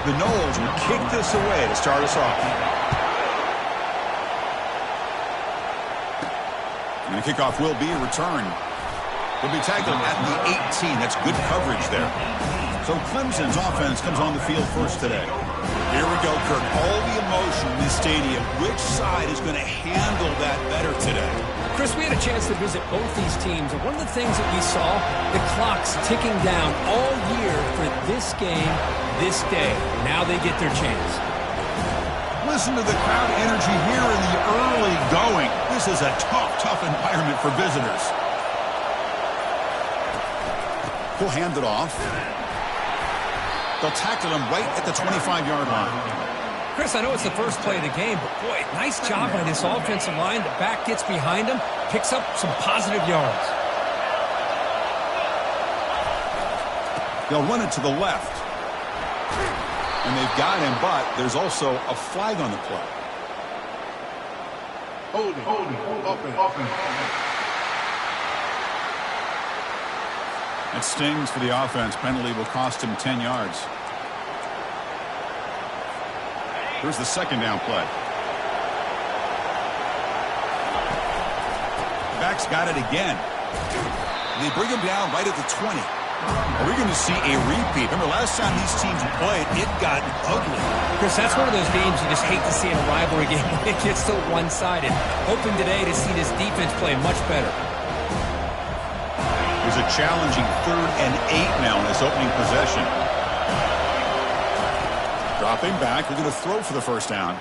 The Noles will kick this away to start us off. And the kickoff will be a return. Will be tackled at the 18. That's good coverage there. So Clemson's offense comes on the field first today. Here we go, Kirk. All the emotion in this stadium. Which side is going to handle that better today? Chris, we had a chance to visit both these teams, and one of the things that we saw, the clock's ticking down all year for this game, this day. Now they get their chance. Listen to the crowd energy here in the early going. This is a tough environment for visitors. He'll hand it off. They'll tackle him right at the 25-yard line. Chris, I know it's the first play of the game, but boy, nice job by this offensive line. The back gets behind him, picks up some positive yards. They'll run it to the left. And they've got him, but there's also a flag on the play. Holding, open. It stings for the offense. Penalty will cost him 10 yards. Here's the second down play. Back's got it again. They bring him down right at the 20. Are we going to see a repeat? Remember, last time these teams played, it got ugly. Chris, that's one of those games you just hate to see in a rivalry game when it gets so one-sided. Hoping today to see this defense play much better. There's a challenging 3rd and 8 now in this opening possession. Dropping back, they're going to throw for the first down.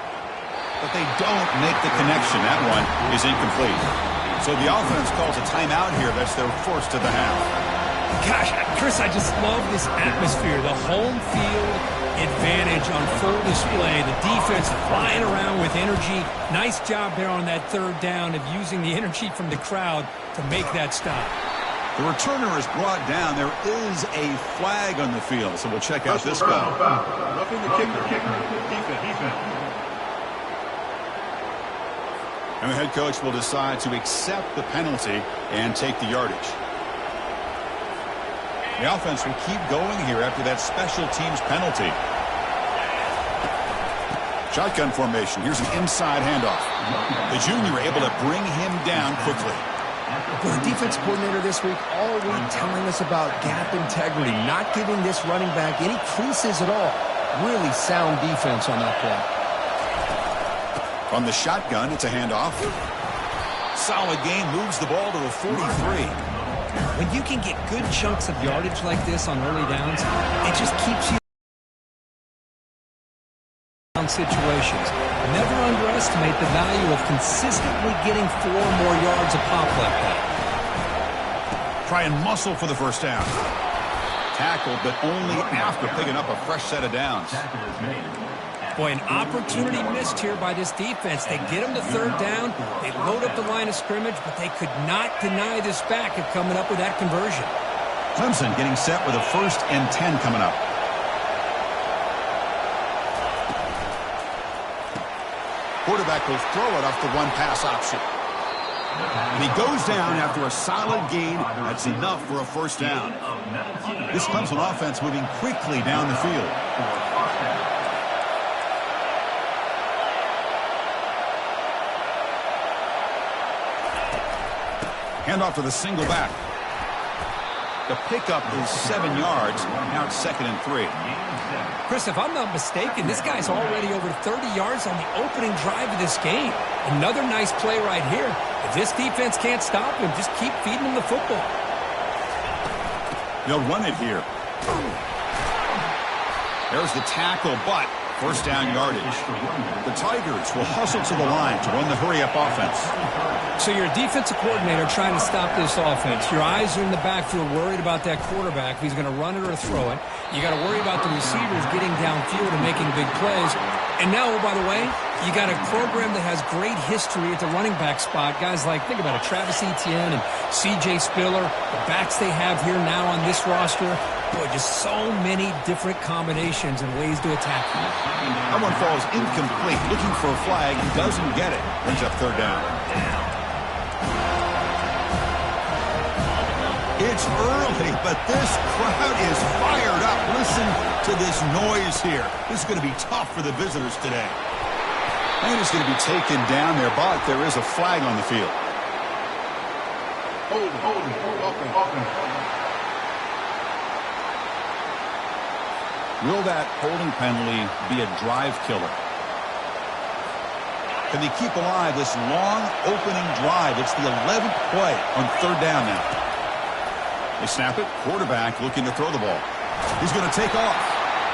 But they don't make the connection. That one is incomplete. So the offense calls a timeout here. That's their first of the half. Gosh, Chris, I just love this atmosphere. The home field advantage on full display. The defense flying around with energy. Nice job there on that 3rd down of using the energy from the crowd to make that stop. The returner is brought down. There is a flag on the field, so we'll check out this call. Roughing the kicker. Defense. And the head coach will decide to accept the penalty and take the yardage. The offense will keep going here after that special teams penalty. Shotgun formation. Here's an inside handoff. The junior able to bring him down quickly. The defense coordinator this week all week telling us about gap integrity, not giving this running back any creases at all. Really sound defense on that play. From the shotgun, it's a handoff. Solid gain, moves the ball to the 43. When you can get good chunks of yardage like this on early downs, it just keeps you in situations. Never underestimate the value of consistently getting 4 more yards a pop like that. Try and muscle for the first down. Tackled, but only after picking up a fresh set of downs. Boy, an opportunity missed here by this defense. They get him to 3rd down. They load up the line of scrimmage, but they could not deny this back of coming up with that conversion. Clemson getting set with a 1st and 10 coming up. Quarterback will throw it off the run-pass option. And he goes down after a solid gain. That's enough for a first down. This Clemson offense moving quickly down the field. Handoff to the single back. The pickup is 7 yards. Now it's 2nd and 3. Chris, if I'm not mistaken, this guy's already over 30 yards on the opening drive of this game. Another nice play right here. If this defense can't stop him, just keep feeding him the football. They'll run it here. There's the tackle, but first down yardage. The Tigers will hustle to the line to run the hurry-up offense. So you're a defensive coordinator trying to stop this offense. Your eyes are in the backfield worried about that quarterback, if he's going to run it or throw it. You got to worry about the receivers getting downfield and making big plays. And now, oh, by the way, you got a program that has great history at the running back spot. Guys like, think about it, Travis Etienne and C.J. Spiller, the backs they have here now on this roster. Boy, just so many different combinations and ways to attack them. That one falls incomplete. Looking for a flag. Doesn't get it. Brings up 3rd down. It's early, but this crowd is fired up. Listen to this noise here. This is going to be tough for the visitors today. And he's going to be taken down there, but there is a flag on the field. Holding, offense. Will that holding penalty be a drive killer? Can they keep alive this long opening drive? It's the 11th play on third down now. They snap it. Quarterback looking to throw the ball. He's going to take off.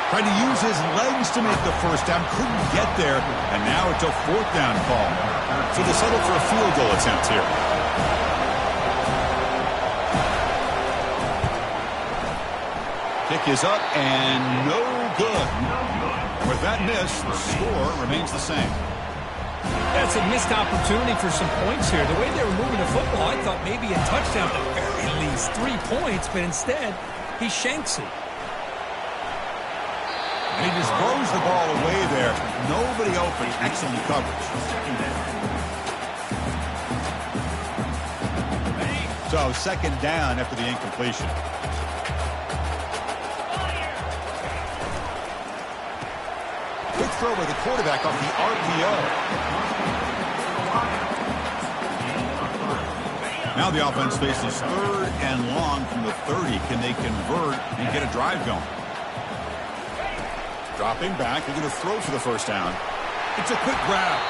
Trying to use his legs to make the first down. Couldn't get there. And now it's a fourth down call. So they settle for a field goal attempt here. Kick is up and no good. With that miss, the score remains the same. That's a missed opportunity for some points here. The way they were moving the football, I thought maybe a touchdown at the very least. 3 points, but instead, he shanks it. And he just throws the ball away there. Nobody open. Excellent coverage. So, second down after the incompletion. Quick throw by the quarterback off the RPO. Now the offense faces third and long from the 30. Can they convert and get a drive going? Dropping back. They're going to throw for the first down. It's a quick grab.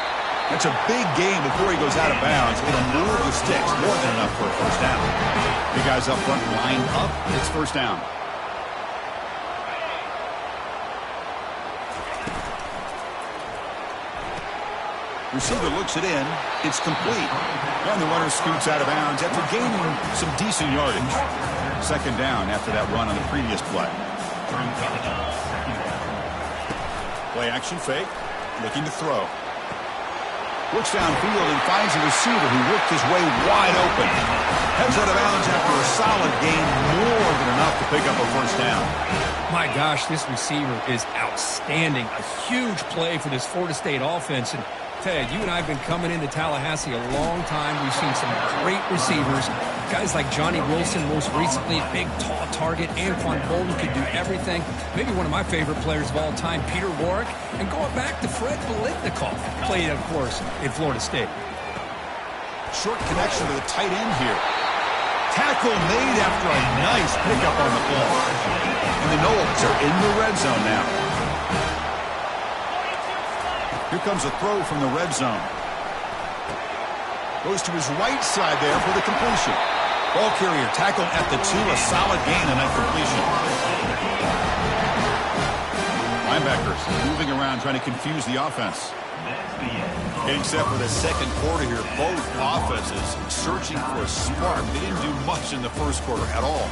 That's a big gain before he goes out of bounds. It'll move the sticks. More than enough for a first down. The guys up front lined up. It's first down. Receiver looks it in. It's complete. And the runner scoots out of bounds after gaining some decent yardage. Second down after that run on the previous play. Play action fake. Looking to throw. Looks downfield and finds a receiver who worked his way wide open. Heads out of bounds after a solid gain. More than enough to pick up a first down. My gosh, this receiver is outstanding. A huge play for this Florida State offense. And Ted, you and I have been coming into Tallahassee a long time. We've seen some great receivers. Guys like Johnny Wilson, most recently, big, tall target. Anquan Bolden could do everything. Maybe one of my favorite players of all time, Peter Warrick. And going back to Fred Biletnikoff, played, of course, in Florida State. Short connection to the tight end here. Tackle made after a nice pickup on the ball. And the Noles are in the red zone now. Here comes a throw from the red zone. Goes to his right side there for the completion. Ball carrier tackled at the 2. A solid gain on that completion. Linebackers moving around trying to confuse the offense. Getting set for the second quarter here. Both offenses searching for a spark. They didn't do much in the first quarter at all.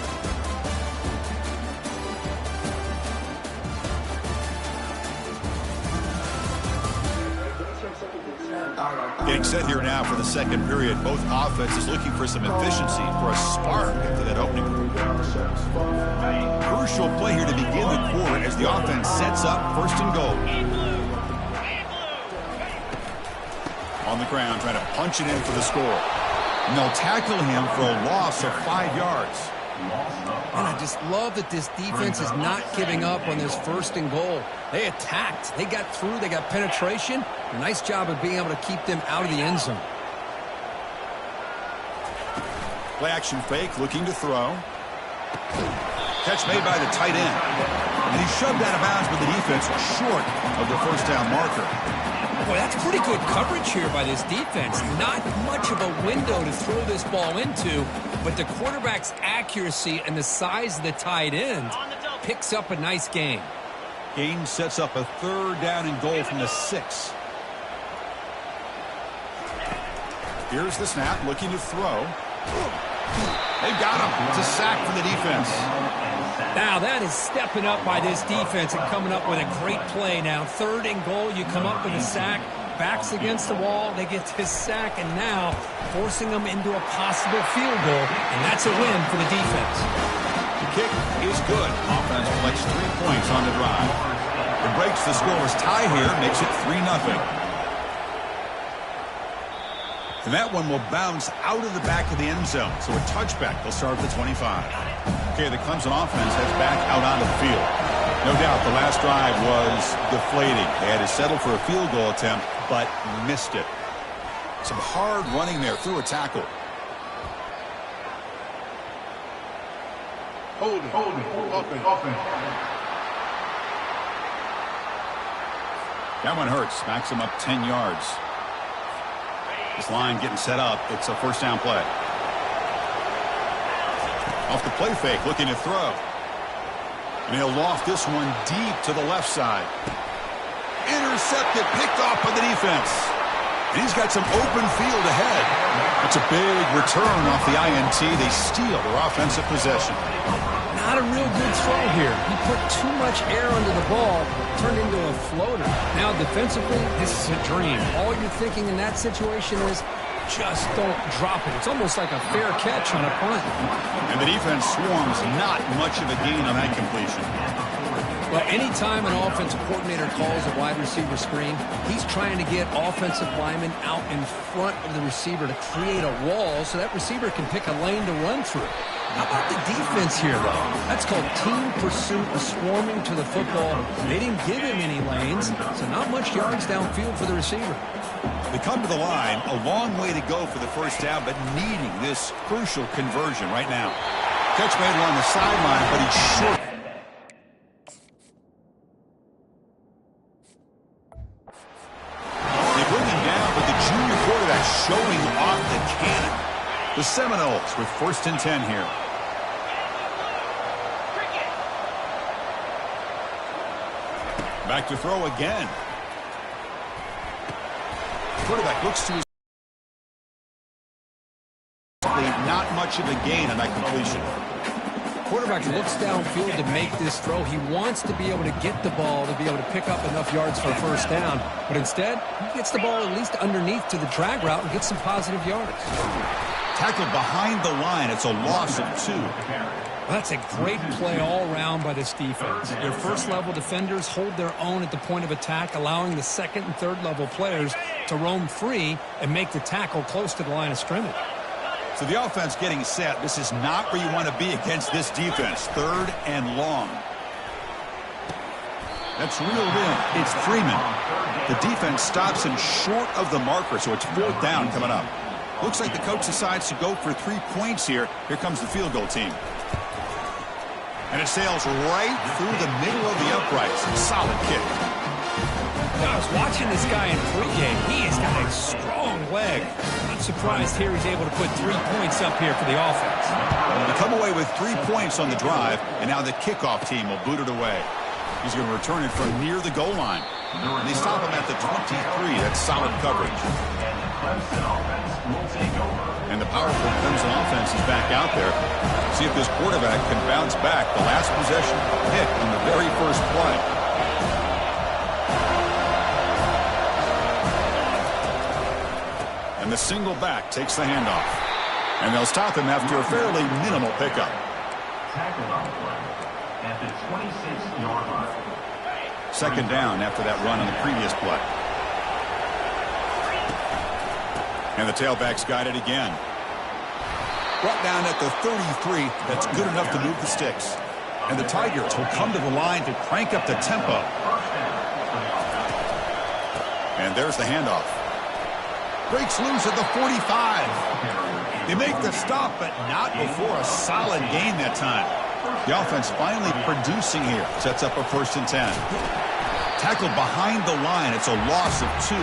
Getting set here now for the second period. Both offenses looking for some efficiency, for a spark after that opening. Crucial play here to begin the quarter as the offense sets up first and goal. On the ground, trying to punch it in for the score. And they'll tackle him for a loss of 5 yards. And I just love that this defense is not giving up on this first and goal. They attacked. They got through. They got penetration. A nice job of being able to keep them out of the end zone. Play action fake, looking to throw. Catch made by the tight end. And he shoved out of bounds with the defense short of the first down marker. Boy, that's pretty good coverage here by this defense. Not much of a window to throw this ball into, but the quarterback's accuracy and the size of the tight end picks up a nice gain. Gain sets up a third down and goal from the 6. Here's the snap, looking to throw. They've got him. It's a sack for the defense. Now that is stepping up by this defense and coming up with a great play. Now third and goal, you come up with a sack, backs against the wall, they get this sack, and now forcing them into a possible field goal, and that's a win for the defense. The kick is good. Offense collects 3 points on the drive. It breaks the scoreless tie here, makes it 3-0. And that one will bounce out of the back of the end zone. So a touchback. They'll start at the 25. Okay, the Clemson offense heads back out onto the field. No doubt the last drive was deflating. They had to settle for a field goal attempt, but missed it. Some hard running there through a tackle. Holding. Offense. That one hurts. Smacks him up 10 yards. This line getting set up. It's a first down play. Off the play fake, looking to throw. And he'll loft this one deep to the left side. Intercepted, picked off by the defense. And he's got some open field ahead. That's a big return off the INT. They steal their offensive possession. Not a real good throw here. He put too much air under the ball, turned into a floater. Now defensively, this is a dream. All you're thinking in that situation is just don't drop it. It's almost like a fair catch on a punt. And the defense swarms, not much of a gain on that completion. Well, anytime an offensive coordinator calls a wide receiver screen, he's trying to get offensive linemen out in front of the receiver to create a wall so that receiver can pick a lane to run through. How about the defense here, though? That's called team pursuit, swarming to the football. They didn't give him any lanes, so not much yards downfield for the receiver. They come to the line, a long way to go for the first down, but needing this crucial conversion right now. Catch made along the sideline, but he's short. They bring him down, but the junior quarterback showing off the cannon. The Seminoles with 1st and 10 here. Back to throw again. Quarterback looks to his not much of a gain on that completion. Quarterback looks downfield to make this throw. He wants to be able to get the ball to be able to pick up enough yards for a first down. But instead, he gets the ball at least underneath to the drag route and gets some positive yards. Tackled behind the line. It's a loss of 2. Well, that's a great play all around by this defense. Their first-level defenders hold their own at the point of attack, allowing the second and third-level players to roam free and make the tackle close to the line of scrimmage. So the offense getting set. This is not where you want to be against this defense. 3rd and long. That's reeled in. It's Freeman. The defense stops him short of the marker, so it's 4th down coming up. Looks like the coach decides to go for 3 points here. Here comes the field goal team. And it sails right through the middle of the uprights. Solid kick. Now, I was watching this guy in pregame. He has got a strong leg. I'm surprised here he's able to put 3 points up here for the offense. They come away with 3 points on the drive, and now the kickoff team will boot it away. He's going to return it from near the goal line. And they stop him at the 23. That's solid coverage. And the powerful Clemson offense is back out there. See if this quarterback can bounce back. The last possession hit on the very first play. And the single back takes the handoff. And they'll stop him after a fairly minimal pickup. Tackled on the play at the 26-yard line. 2nd down after that run on the previous play. And the tailback's got it again. Brought down at the 33. That's good enough to move the sticks. And the Tigers will come to the line to crank up the tempo. And there's the handoff. Breaks loose at the 45. They make the stop, but not before a solid gain that time. The offense finally producing here. Sets up a 1st and 10. Tackled behind the line. It's a loss of 2.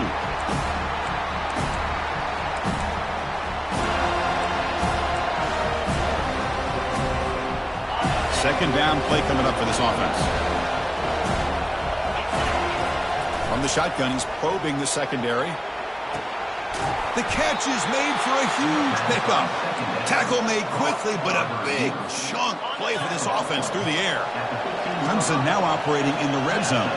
Second down play coming up for this offense. From the shotgun, he's probing the secondary. The catch is made for a huge pickup. Tackle made quickly, but a big chunk play for this offense through the air. Clemson now operating in the red zone.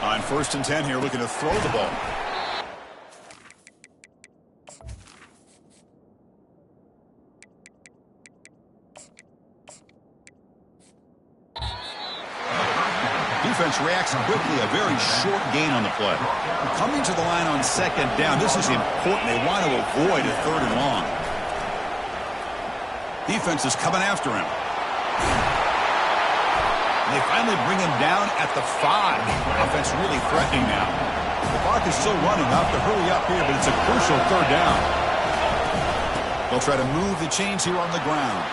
On 1st and 10 here, looking to throw the ball. Defense reacts reacts quickly. A very short gain on the play. Coming to the line on second down. This is important. They want to avoid a third and long. Defense is coming after him. And they finally bring him down at the 5. Offense really threatening now. The clock is still running. They'll have to hurry up here, but it's a crucial third down. They'll try to move the chains here on the ground.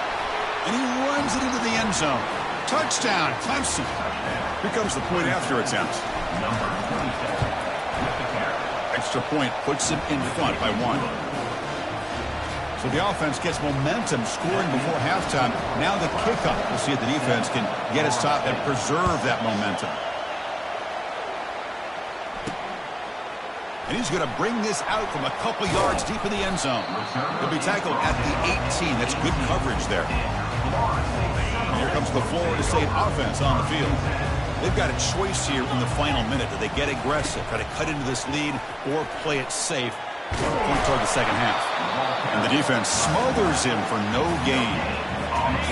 And he runs it into the end zone. Touchdown, Clemson. Here comes the point after attempt. Extra point puts him in front by 1. So the offense gets momentum scoring before halftime. Now the kickoff. We'll see if the defense can get a stop and preserve that momentum. And he's going to bring this out from a couple yards deep in the end zone. He'll be tackled at the 18. That's good coverage there. And here comes the Florida State offense on the field. They've got a choice here in the final minute. Do they get aggressive, try to cut into this lead, or play it safe toward the second half? And the defense smothers him for no gain.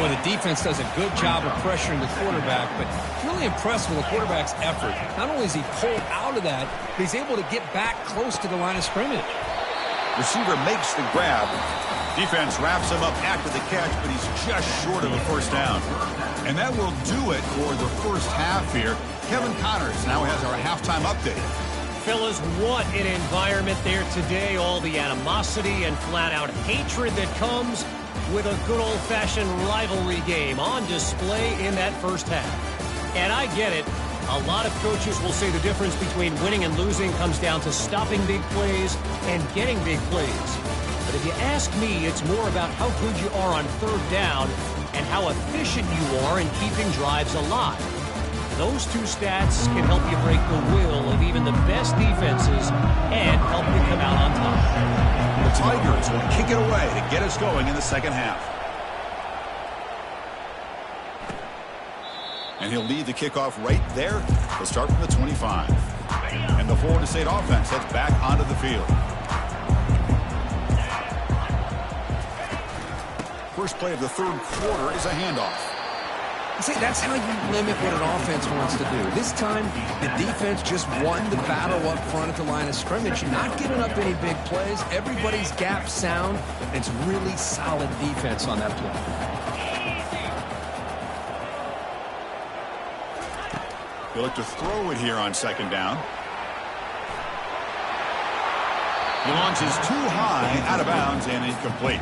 Well, the defense does a good job of pressuring the quarterback, but really impressed with the quarterback's effort. Not only is he pulled out of that, but he's able to get back close to the line of scrimmage. Receiver makes the grab. Defense wraps him up after the catch, but he's just short of a first down. And that will do it for the first half here. Kevin Connors now has our halftime update. Fellas, what an environment there today. All the animosity and flat-out hatred that comes with a good old-fashioned rivalry game on display in that first half. And I get it. A lot of coaches will say the difference between winning and losing comes down to stopping big plays and getting big plays. But if you ask me, it's more about how good you are on third down and how efficient you are in keeping drives alive. Those two stats can help you break the will of even the best defenses and help you come out on top. The Tigers will kick it away to get us going in the second half. And he'll lead the kickoff right there. He'll start from the 25. And the Florida State offense heads back onto the field. First play of the third quarter is a handoff. See, that's how you limit what an offense wants to do. This time, the defense just won the battle up front at the line of scrimmage, not giving up any big plays. Everybody's gap sound. It's really solid defense on that play. They look to throw it here on second down. He launches too high, out of bounds, and incomplete.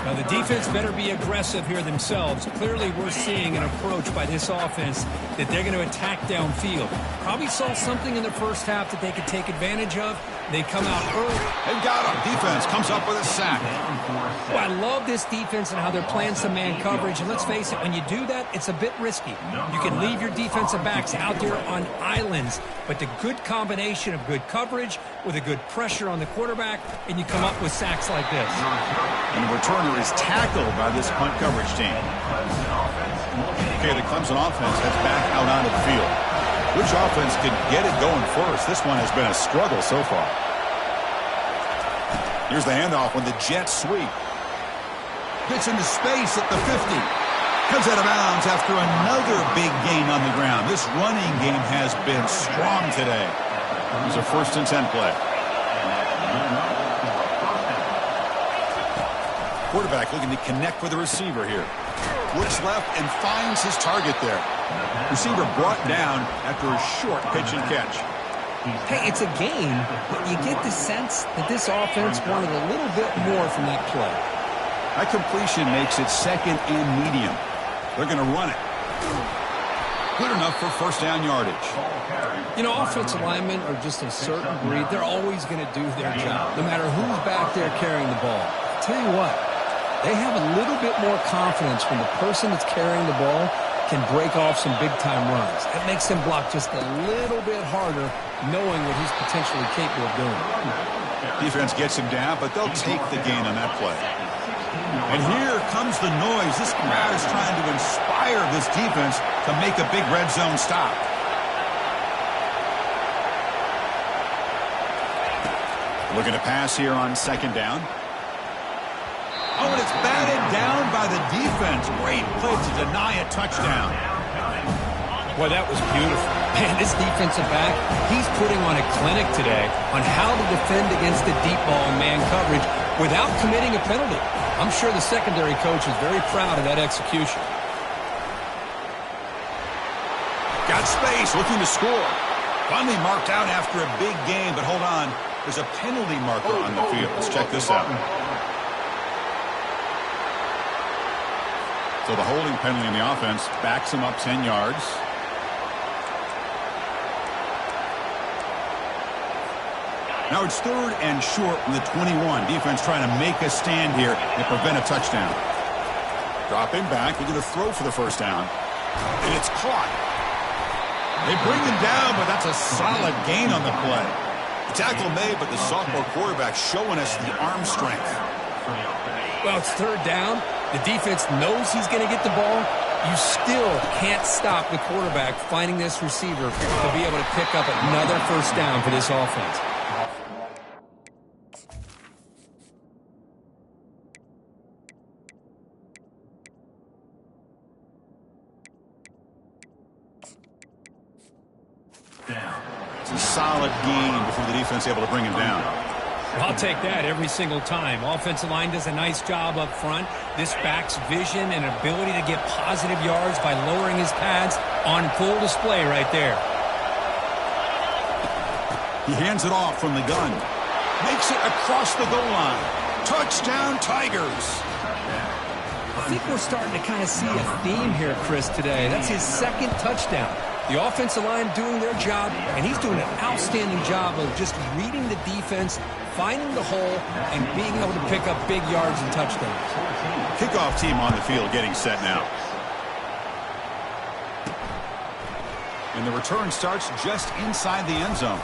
Now, the defense better be aggressive here themselves. Clearly, we're seeing an approach by this offense that they're going to attack downfield. Probably saw something in the first half that they could take advantage of. They come out early. They've got him. Defense comes up with a sack. Well, I love this defense and how they're playing some man coverage. And let's face it, when you do that, it's a bit risky. You can leave your defensive backs out there on islands, but the good combination of good coverage with a good pressure on the quarterback, and you come up with sacks like this. And the returner is tackled by this punt coverage team. Okay, the Clemson offense heads back out onto the field. Which offense can get it going first? This one has been a struggle so far. Here's the handoff when the Jets sweep. Gets into space at the 50. Comes out of bounds after another big gain on the ground. This running game has been strong today. It was a 1st and 10 play. Quarterback looking to connect with the receiver here. Looks left and finds his target there. Receiver brought down after a short pitch and catch. Hey, it's a game, but you get the sense that this offense wanted a little bit more from that play. That completion makes it second and medium. They're going to run it. Good enough for first down yardage. You know, offensive linemen are just a certain breed. They're always going to do their job, no matter who's back there carrying the ball. I'll tell you what, they have a little bit more confidence when the person that's carrying the ball can break off some big-time runs. It makes them block just a little bit harder, knowing what he's potentially capable of doing. Defense gets him down, but they'll take the gain on that play. And here comes the noise. This crowd is trying to inspire this defense to make a big red zone stop. Looking to pass here on second down. Oh, and it's batted down by the defense. Great play to deny a touchdown. Boy, that was beautiful. Man, this defensive back, he's putting on a clinic today on how to defend against the deep ball and man coverage without committing a penalty. I'm sure the secondary coach is very proud of that execution. Got space, looking to score. Finally marked out after a big game, but hold on. There's a penalty marker on the field. Let's check this out. So the holding penalty in the offense backs him up 10 yards. Now it's 3rd and short from the 21. Defense trying to make a stand here and prevent a touchdown. Drop him back. We're going to throw for the first down. And it's caught. They bring him down, but that's a solid gain on the play. The tackle made, but the sophomore quarterback showing us the arm strength. Well, it's 3rd down. The defense knows he's going to get the ball. You still can't stop the quarterback finding this receiver to be able to pick up another first down for this offense. It's a solid gain before the defense is able to bring him down. Well, I'll take that every single time. Offensive line does a nice job up front. This back's vision and ability to get positive yards by lowering his pads on full display right there. He hands it off from the gun. Makes it across the goal line. Touchdown, Tigers. I think we're starting to kind of see a theme here, Chris, today. That's his 2nd touchdown. The offensive line doing their job, and he's doing an outstanding job of just reading the defense, finding the hole, and being able to pick up big yards and touchdowns. Kickoff team on the field getting set now. And the return starts just inside the end zone.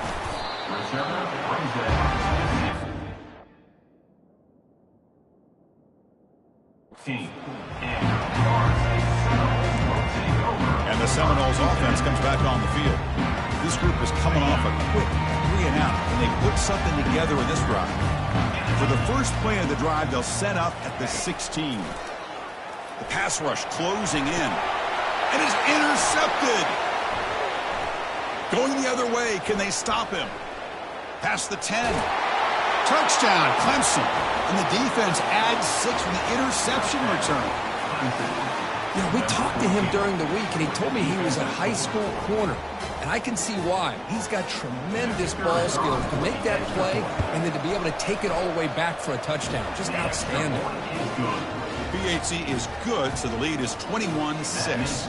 And the Seminoles offense comes back on the field. This group is coming off a quick 3-and-out, and they put something together in this drive. For the first play of the drive, they'll set up at the 16. The pass rush closing in. And is intercepted. Going the other way, can they stop him? Past the 10. Touchdown, Clemson. And the defense adds 6 with the interception return. You know, we talked to him during the week, and he told me he was a high school corner. And I can see why. He's got tremendous ball skills to make that play and then to be able to take it all the way back for a touchdown. Just outstanding. PHC is good, so the lead is 21-6.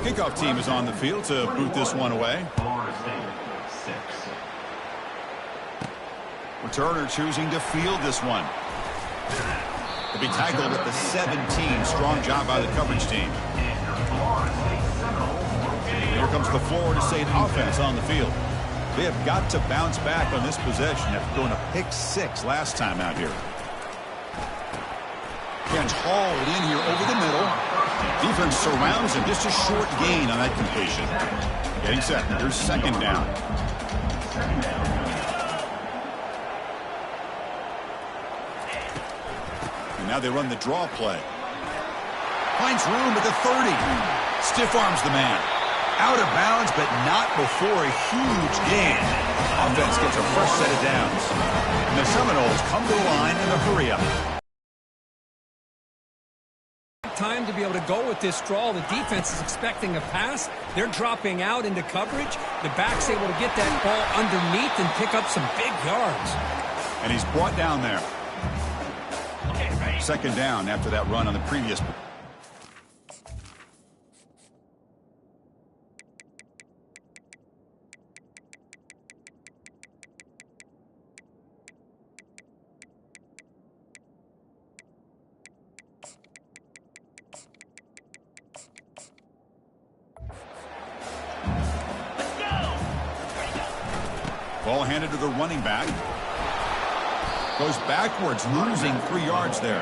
Kickoff team is on the field to boot this one away. Returner choosing to field this one. To be tackled at the 17. Strong job by the coverage team. Here comes the Florida State offense on the field. They have got to bounce back on this possession after throwing a pick 6 last time out here. Catch hauled in here over the middle. Defense surrounds him. Just a short gain on that completion. Getting set. Here's 2nd down. And now they run the draw play. Finds room at the 30. Stiff arms the man. Out of bounds, but not before a huge gain. Offense gets a fresh set of downs. And the Seminoles come to the line in a hurry-up. Time to be able to go with this draw. The defense is expecting a pass. They're dropping out into coverage. The back's able to get that ball underneath and pick up some big yards. And he's brought down there. 2nd down after that run on the previous. Ball handed to the running back. Goes backwards, losing 3 yards there.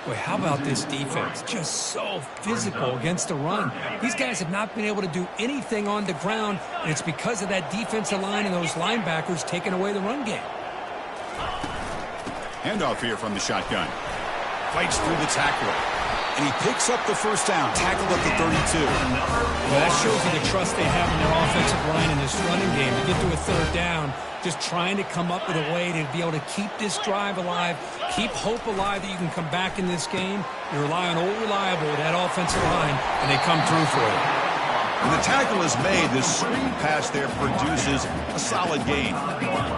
Boy, how about this defense? Just so physical against the run. These guys have not been able to do anything on the ground, and it's because of that defensive line and those linebackers taking away the run game. Handoff here from the shotgun. Fights through the tackler. And he picks up the first down, tackled at the 32. Well, that shows you the trust they have in their offensive line in this running game. To get to a third down, just trying to come up with a way to be able to keep this drive alive, keep hope alive that you can come back in this game. You rely on old reliable, that offensive line, and they come through for you. When the tackle is made, this screen pass there produces a solid gain.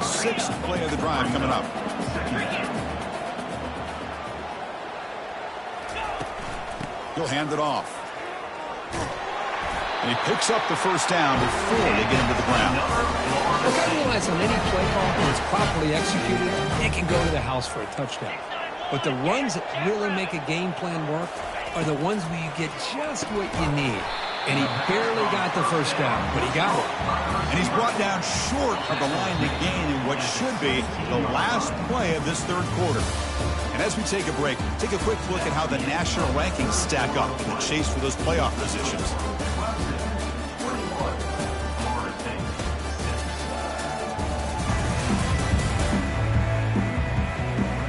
Sixth play of the drive coming up. He'll hand it off. And he picks up the first down before they get him to the ground. Look, I realize on any play call, when it's properly executed, it can go to the house for a touchdown. But the runs that really make a game plan work are the ones where you get just what you need. And he barely got the first down, but he got it. And he's brought down short of the line to gain in what should be the last play of this third quarter. And as we take a break, take a quick look at how the national rankings stack up in the chase for those playoff positions.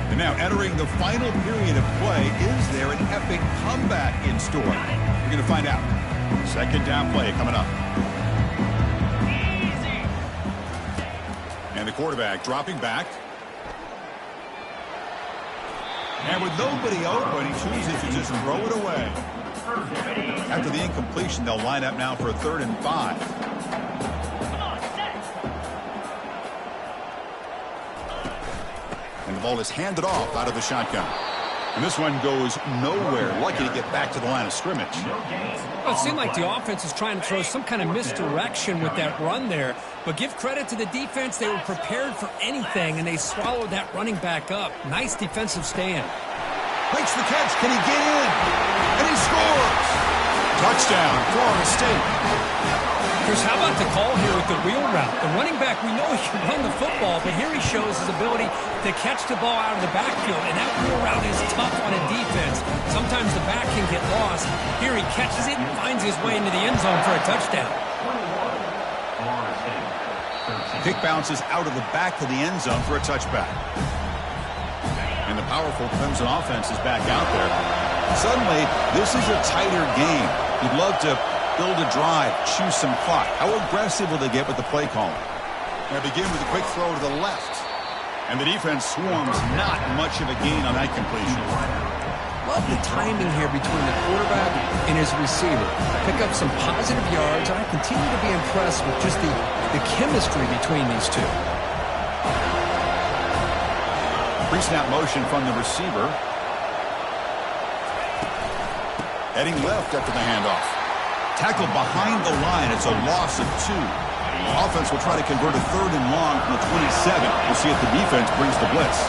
And now entering the final period of play, is there an epic comeback in store? We're going to find out. Second down play coming up. And the quarterback dropping back. And with nobody open, he chooses to just throw it away. After the incompletion, they'll line up now for a 3rd and 5. And the ball is handed off out of the shotgun. And this one goes nowhere. Lucky to get back to the line of scrimmage. Well, it seemed like the offense is trying to throw some kind of misdirection with that run there. But give credit to the defense. They were prepared for anything, and they swallowed that running back up. Nice defensive stand. Makes the catch. Can he get in? And he scores. Touchdown, Florida State. Chris, how about the call here with the wheel route? The running back, we know he can run the football, but here he shows his ability to catch the ball out of the backfield, and that wheel route is tough on a defense. Sometimes the back can get lost. Here he catches it and finds his way into the end zone for a touchdown. Kick bounces out of the back of the end zone for a touchback. And the powerful Clemson offense is back out there. Suddenly, this is a tighter game. You'd love to build a drive, choose some clock. How aggressive will they get with the play calling? They begin with a quick throw to the left. And the defense swarms, not much of a gain on that completion. Love the timing here between the quarterback and his receiver. Pick up some positive yards, and I continue to be impressed with just the chemistry between these two. Pre-snap motion from the receiver. Heading left after the handoff. Tackled behind the line. It's a loss of 2. Offense will try to convert a 3rd and long from the 27. We'll see if the defense brings the blitz.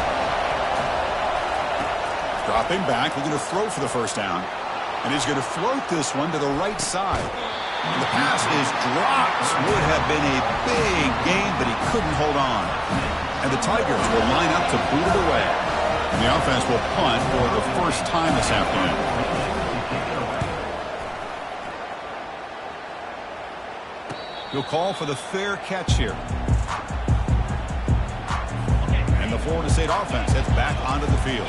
Dropping back, looking to throw for the first down. And he's going to float this one to the right side. And the pass is dropped. Would have been a big gain, but he couldn't hold on. And the Tigers will line up to boot it away. And the offense will punt for the first time this afternoon. He'll call for the fair catch here. And the Florida State offense heads back onto the field.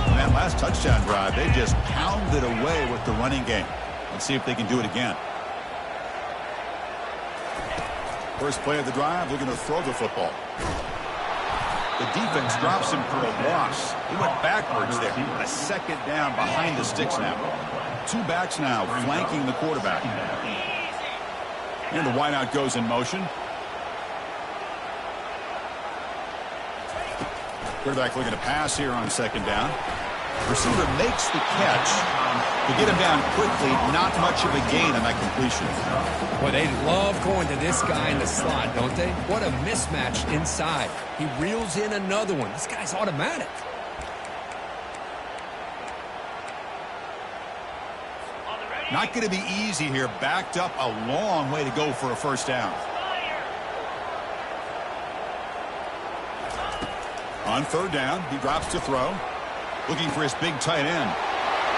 In that last touchdown drive, they just pounded away with the running game. Let's see if they can do it again. First play of the drive, looking to throw the football. The defense drops him for a loss. He went backwards there. A 2nd down behind the sticks now. 2 backs now flanking the quarterback. And the wideout goes in motion. Quarterback looking to pass here on 2nd down. Receiver makes the catch. To get him down quickly, not much of a gain on that completion. Boy, they love going to this guy in the slot, don't they? What a mismatch inside. He reels in another one. This guy's automatic. Not going to be easy here. Backed up a long way to go for a first down. On 3rd down, he drops to throw. Looking for his big tight end.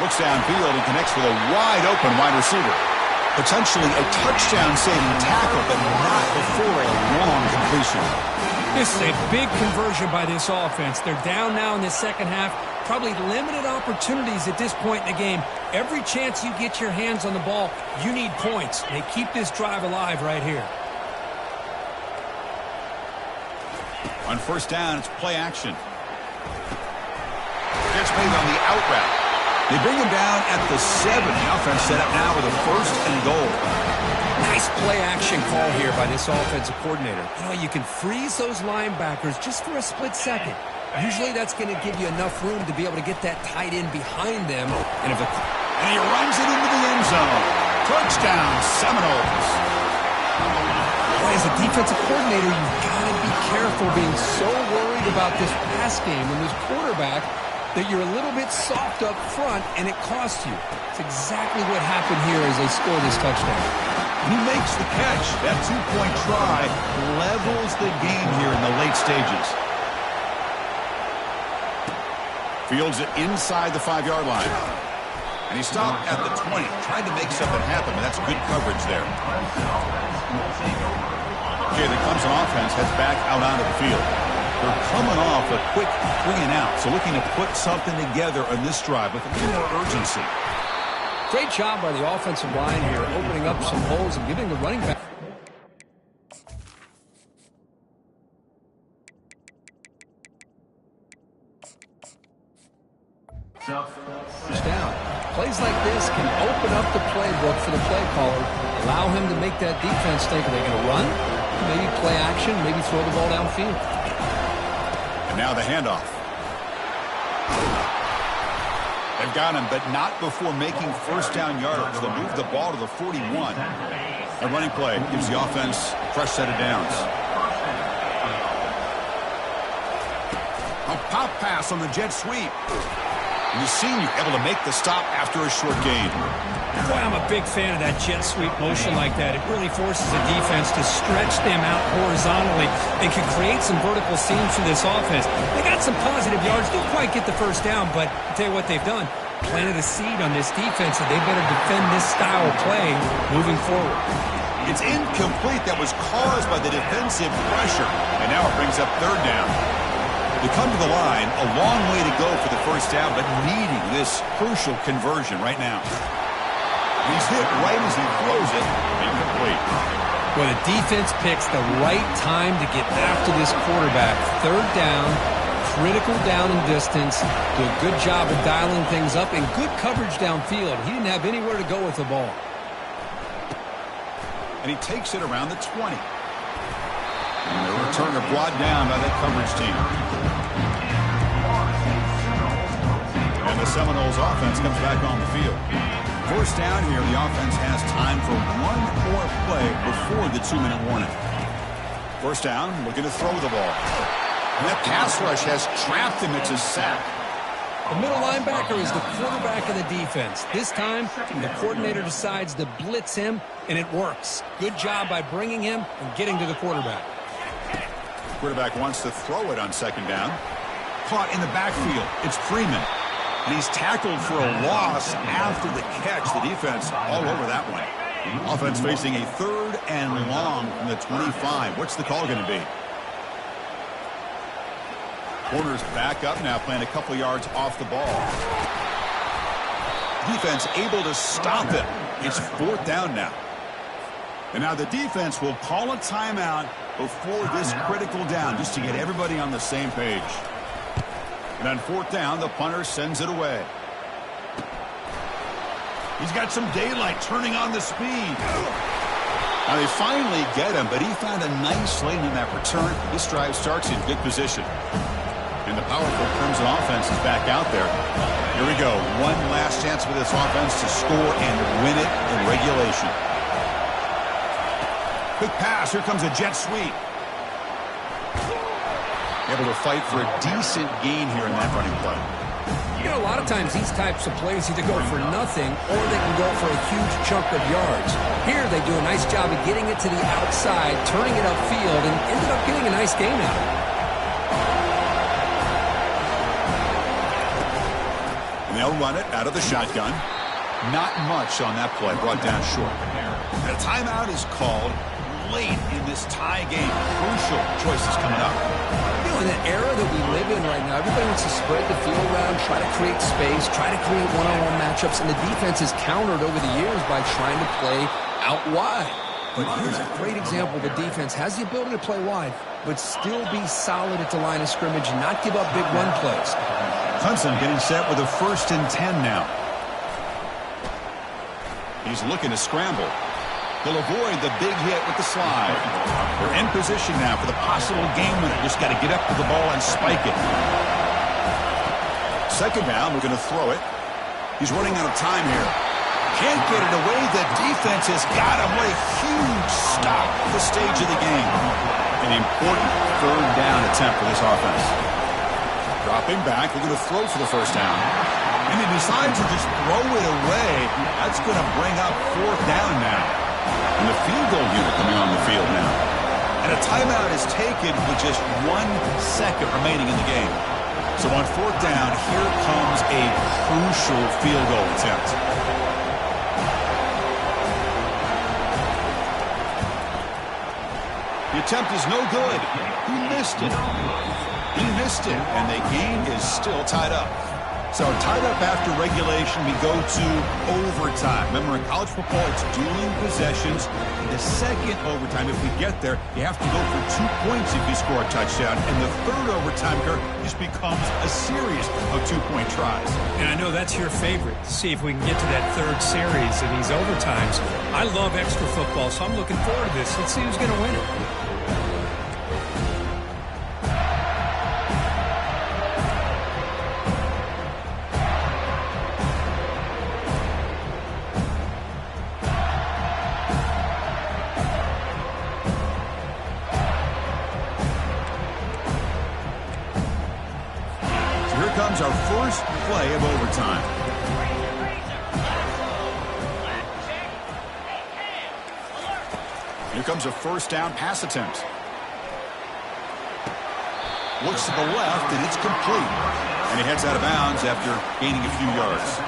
Looks downfield and connects with a wide-open wide receiver. Potentially a touchdown-saving tackle, but not before a long completion. This is a big conversion by this offense. They're down now in the second half. Probably limited opportunities at this point in the game. Every chance you get your hands on the ball, you need points. They keep this drive alive right here. On first down, it's play action. Gets made on the out route. They bring him down at the 7. The offense set up now with a first and goal. Nice play action call here by this offensive coordinator. You know, you can freeze those linebackers just for a split second. Usually that's going to give you enough room to be able to get that tight end behind them. And he runs it into the end zone. Touchdown, Seminoles. Boy, as a defensive coordinator, you've got to be careful being so worried about this pass game and this quarterback that you're a little bit soft up front and it costs you. It's exactly what happened here as they score this touchdown. And he makes the catch. That 2-point try levels the game here in the late stages. Fields it inside the 5-yard line. And he stopped at the 20. Tried to make something happen, but that's good coverage there. Okay, the Clemson offense heads back out onto the field. They're coming off a quick 3-and-out, so looking to put something together on this drive with a little more urgency. Great job by the offensive line here, opening up some holes and giving the running back. First down. Plays like this can open up the playbook for the play caller, allow him to make that defense think, are they going to run? Maybe play action, maybe throw the ball downfield. And now the handoff. They've got him, but not before making first down yardage. They'll move the ball to the 41. A running play gives the offense a fresh set of downs. A pop pass on the jet sweep. And the senior able to make the stop after a short gain. Boy, I'm a big fan of that jet sweep motion like that. It really forces the defense to stretch them out horizontally and can create some vertical seams for this offense. They got some positive yards. Didn't quite get the first down, but I'll tell you what they've done. Planted a seed on this defense that they better defend this style of play moving forward. It's incomplete. That was caused by the defensive pressure. And now it brings up third down. They come to the line, a long way to go for the first down, but needing this crucial conversion right now. He's hit right as he throws it. Incomplete. Well, the defense picks the right time to get after this quarterback. Third down, critical down and distance. Do a good job of dialing things up and good coverage downfield. He didn't have anywhere to go with the ball. And he takes it around the 20. And the returner brought down by that coverage team. And the Seminoles offense comes back on the field. First down here, the offense has time for one more play before the 2-minute warning. First down, looking to throw the ball. And that pass rush has trapped him. It's a sack. The middle linebacker is the quarterback of the defense. This time, the coordinator decides to blitz him, and it works. Good job by bringing him and getting to the quarterback. Quarterback wants to throw it on second down. Caught in the backfield. It's Freeman. And he's tackled for a loss after the catch. The defense all over that one. Offense facing a 3rd and long from the 25. What's the call going to be? Corner's back up now, playing a couple yards off the ball. Defense able to stop it. It's 4th down now. And now the defense will call a timeout before this critical down, just to get everybody on the same page. And on 4th down, the punter sends it away. He's got some daylight, turning on the speed. Now they finally get him, but he found a nice lane in that return. This drive starts in good position. And the powerful Clemson offense is back out there. Here we go. One last chance for this offense to score and win it in regulation. Quick pass. Here comes a jet sweep. Able to fight for a decent gain here in that running play. You know, a lot of times these types of plays either go for nothing or they can go for a huge chunk of yards. Here they do a nice job of getting it to the outside, turning it upfield, and ended up getting a nice gain out of it. And they'll run it out of the shotgun. Not much on that play, brought down short. And a timeout is called. late in this tie game. Crucial choices coming up. You know, in the era that we live in right now, everybody wants to spread the field around, try to create space, try to create one-on-one matchups, and the defense has countered over the years by trying to play out wide. But here's a great example. The defense has the ability to play wide, but still be solid at the line of scrimmage, not give up big run plays. Clemson getting set with a 1st and 10 now. He's looking to scramble. He'll avoid the big hit with the slide. They're in position now for the possible game winner. Just got to get up to the ball and spike it. 2nd down, we're going to throw it. He's running out of time here. Can't get it away. The defense has got him. What a huge stop at the stage of the game. An important 3rd down attempt for this offense. Dropping back, we're going to throw for the 1st down. And he decides to just throw it away. That's going to bring up 4th down now. And the field goal unit coming on the field now. And a timeout is taken with just 1 second remaining in the game. So on 4th down, here comes a crucial field goal attempt. The attempt is no good. He missed it. He missed it, and the game is still tied up. So tied up after regulation, we go to overtime. Remember, in college football, it's dueling possessions. In the 2nd overtime, if we get there, you have to go for 2 points if you score a touchdown. And the 3rd overtime, Kirk, just becomes a series of 2-point tries. And I know that's your favorite, to see if we can get to that 3rd series in these overtimes. I love extra football, so I'm looking forward to this. Let's see who's going to win it. Comes our first play of overtime. Here comes a 1st down pass attempt. Looks to the left, and it's complete. And he heads out of bounds after gaining a few yards.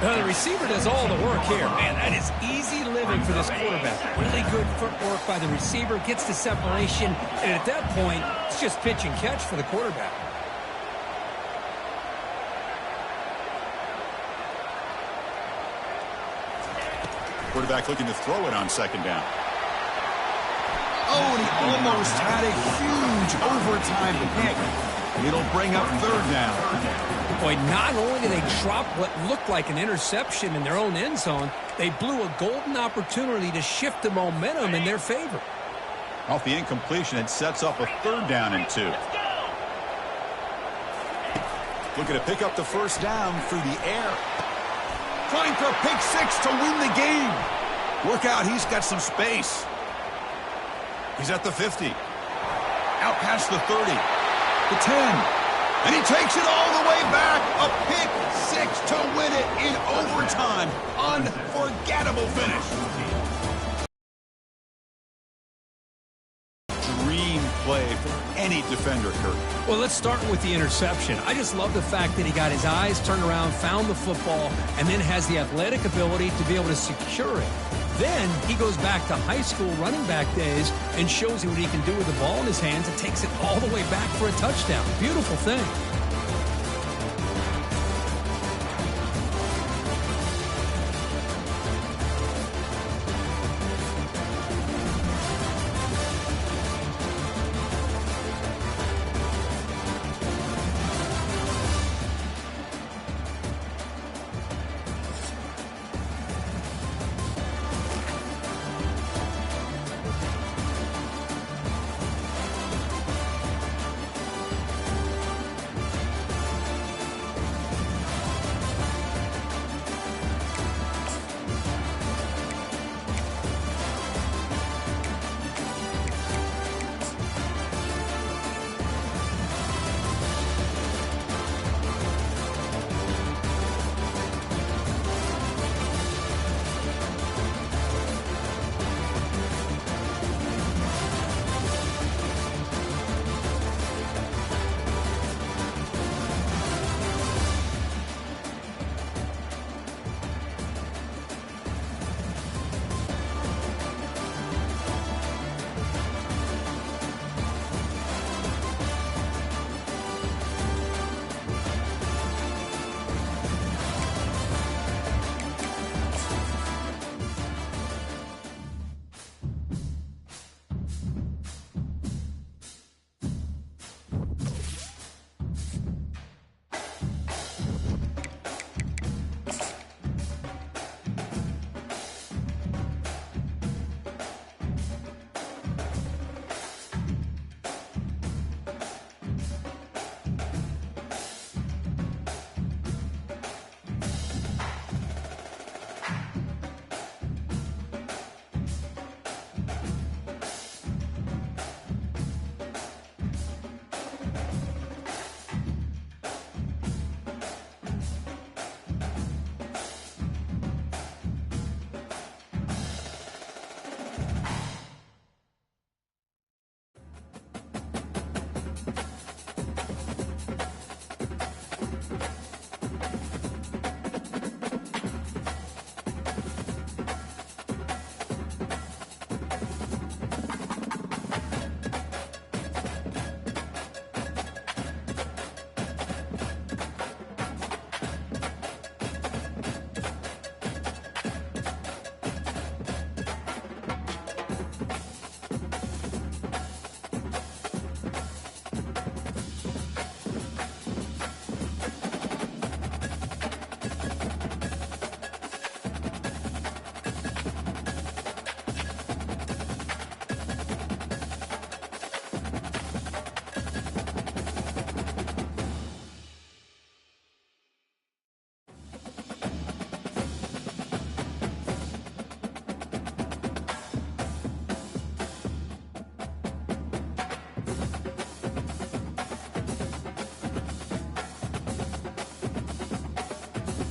The receiver does all the work here. Man, that is easy living for this quarterback. Really good footwork by the receiver, gets the separation, and at that point, it's just pitch and catch for the quarterback. Quarterback looking to throw it on 2nd down. Oh, and he almost had a huge overtime pick. It'll bring up 3rd down. Boy, not only did they drop what looked like an interception in their own end zone, they blew a golden opportunity to shift the momentum in their favor. Off the incompletion, it sets up a 3rd down and 2. Looking to pick up the 1st down through the air. Trying for a pick 6 to win the game. Work out, he's got some space. He's at the 50. Out past the 30. The 10. And he takes it all the way back. A pick 6 to win it in overtime. Unforgettable finish. Dream play for any defender, Kirk. Well, let's start with the interception. I just love the fact that he got his eyes turned around, found the football, and then has the athletic ability to be able to secure it. Then he goes back to high school running back days and shows you what he can do with the ball in his hands and takes it all the way back for a touchdown. Beautiful thing.